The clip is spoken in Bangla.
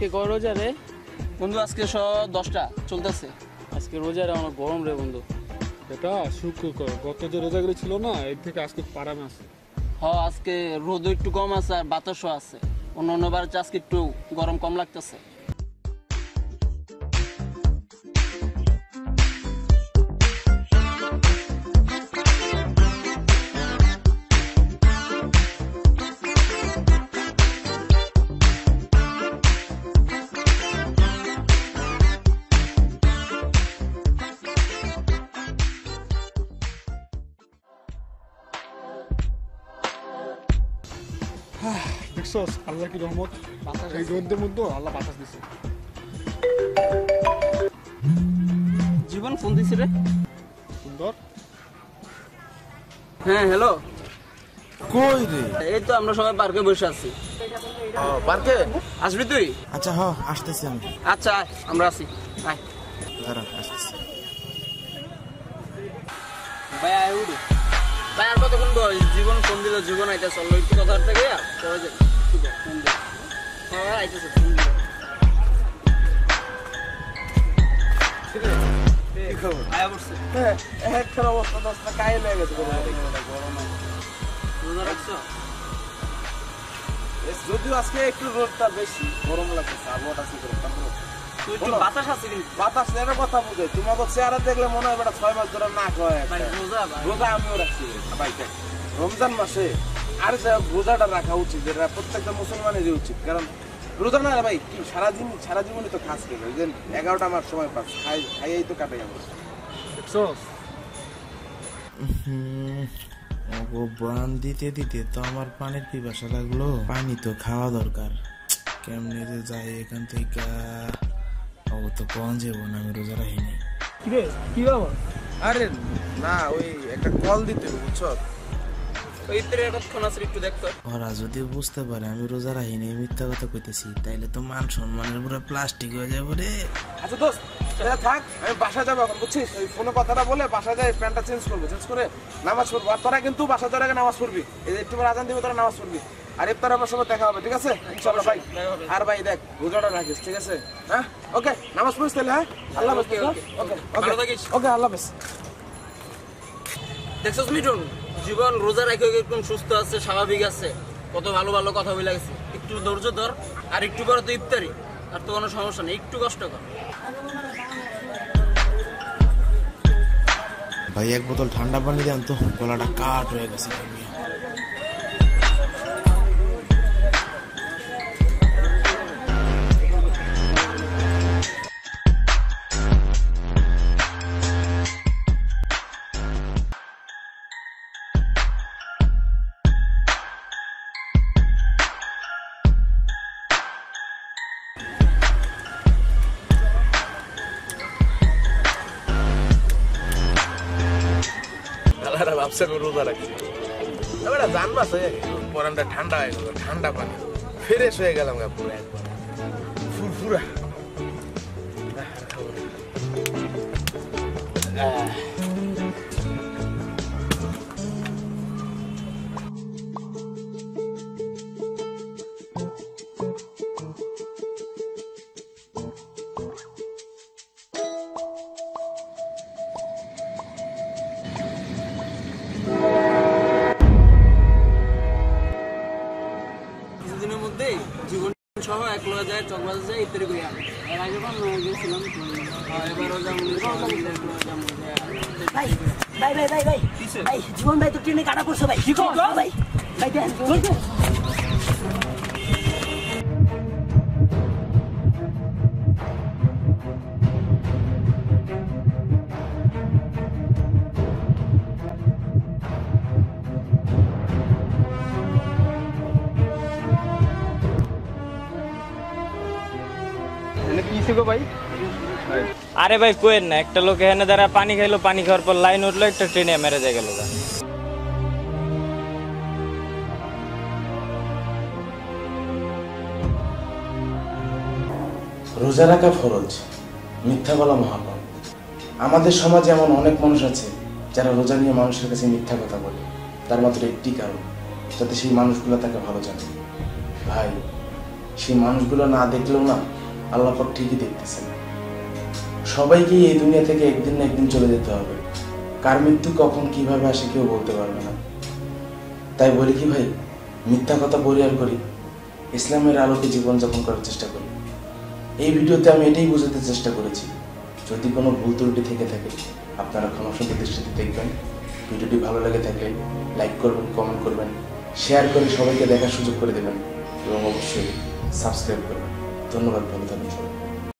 আজকে কয় রোজা রে বন্ধু? আজকে 10টা চলতেছে। আজকে রোজা রে, অনেক গরম রে বন্ধু। এটা শুক্রবার, গত যে রোজাগুলো ছিল না এর থেকে আজকে আরাম আছে। আজকে রোদ একটু কম আছে আর বাতাসও আছে। অন্য বার আজকে একটু গরম কম লাগতেছে। দেখছস আল্লাহ কি রহমত, এই রোদের মধ্যে আল্লাহ বাতাস দিছে। জীবন ফোন দিছি রে। সুন্দর। হ্যাঁ হ্যালো, কই রে? এই তো আমরা সবাই পার্কে বসে আছি। পার্কে আসবি তুই? আচ্ছা আসতেছি আমি। আচ্ছা আয়, আমরা আছি। আয় দাঁড়া আসতেছি। ভাই আয় উঠি। ভাই আর কতক্ষণ বল? জীবন ফোন দিল, জীবন আইতে চললো একটু কথা থেকে পরে যাই। হ্যাঁ আইতেছে ফোন দিল। আয়া বসছে। একটা অবস্থা দশটা কায়ে লেগে গেছে। রোজা রাখছো? যদিও আজকে একটু রোদটা বেশি, গরম লাগতেছে, আবহাওয়াটা কি করে তুই একটু বাতাস আছে কিন্তু। বাতাস এর কথা বুঝে তোমাকে চেহারা দেখলে মনে হয় বেটা 6 মাস ধরে না খাওয়া। ভাই রোজা ভাই। রোজা আমিও রাখছি ভাই। রমজান মাসে আর রোজাটা রাখা উচিত, যেটা প্রত্যেকটা মুসলমানেরই উচিত। কারণ রোজা না ভাই সারা জীবনই তো খাস খেয়ে ওই যে 11টা মাস সময় পাস খাইয়াই তো কাটে গেল। দেখছস বান দিতে দিতে তো আমার পানির পিপাসা লাগলো। পানি তো খাওয়া দরকার। কেমনে যে যাই এখান থেকে? ও তো কোন যাবো না, আমি রোজা রাখিনি। কি বাবা? আরে না, ওই একটা কল দিতে বুঝছো? ওরা যদি বুঝতে পারে আমি রোজা রাখিনি, মিথ্যা কথা কইতেছি, তাইলে তো মান সম্মানের পুরো প্লাস্টিক হয়ে যাবো রে। আচ্ছা দোস্ত থাক, আমি বাসা যাবো এখন বুঝছিস। ওই ফোনে কথাটা বলে বাসা যায়, প্যান্টটা চেঞ্জ করে নামাজ পড়বো। আর তোরা কিন্তু বাসা যাওয়ার আগে নামাজ পড়বি। এই যে একটু আজান দিবে, তোরা নামাজ পড়বি। আর ইফতার আমার সঙ্গে দেখা হবে, ঠিক আছে? ইনশাআল্লাহ ভাই। আর ভাই দেখ রোজাটা রাখিস, ঠিক আছে? হ্যাঁ ওকে, নামাজ পড়িস তাহলে। হ্যাঁ আল্লাহ হাফেজ। ওকে আল্লাহ হাফেজ। দেখছস মিঠুন, জীবন রোজা রাখে একদম সুস্থ আছে, স্বাভাবিক আছে, কত ভালো ভালো কথা বলে গেছে। একটু ধৈর্য ধর, আর একটু পরে তো ইফতারি, আর তো কোনো সমস্যা নেই, একটু কষ্ট কর। ভাই এক বোতল ঠান্ডা পানি দেন তো, গলাটা কাট হয়ে গেছে। ভাবছে রোজা রাখছি, জানবাস পরানটা ঠান্ডা হয়ে গেল, ঠান্ডা পানি ফ্রেশ হয়ে গেলাম পুরো একবার ফুরফুরা। কিছুদিনের মধ্যেই জীবন সহ এক লোক যায়, চকবাজার যায়, ইত্যাদি করে আনে। এর আগে গেছিলাম, এবারও ভাই ভাই ভাই ভাই ভাই ভাই জীবন ভাই তো ট্রেনে কাটা পড়ছে ভাই। ভাই ভাই দেন আরে ভাই কোয়েন না, একটা লোক এখানে দাঁড়া পানি খাইলো, পানি খাওয়ার পর লাইন উঠলো, একটা ট্রেনে মেরে যায় গেল। রোজা রাখা ফরজ, মিথ্যা বলা মহাপাপ। আমাদের সমাজে এমন অনেক মানুষ আছে যারা রোজা নিয়ে মানুষের কাছে মিথ্যা কথা বলে, তার মাত্র একটি কারণ, যাতে সেই মানুষগুলো তাকে ভালো জানে। ভাই সেই মানুষগুলো না দেখলেও না আল্লাহ পাক ঠিকই দেখতেছেন। সবাইকেই এই দুনিয়া থেকে একদিন না একদিন চলে যেতে হবে। কার মৃত্যু কখন কিভাবে আসে কেউ বলতে পারবে না। তাই বলি কি ভাই, মিথ্যা কথা পরিহার করি, ইসলামের আলোকে জীবনযাপন করার চেষ্টা করি। এই ভিডিওতে আমি এটাই বোঝাতে চেষ্টা করেছি। যদি কোনো ভুল ত্রুটি থেকে থাকে আপনারা ক্ষমাসুন্দর দৃষ্টিতে দেখবেন। ভিডিওটি ভালো লেগে থাকলে লাইক করবেন, কমেন্ট করবেন, শেয়ার করে সবাইকে দেখার সুযোগ করে দেবেন এবং অবশ্যই সাবস্ক্রাইব করবেন। ধন্যবাদ, ভালো থাকবেন সবাই।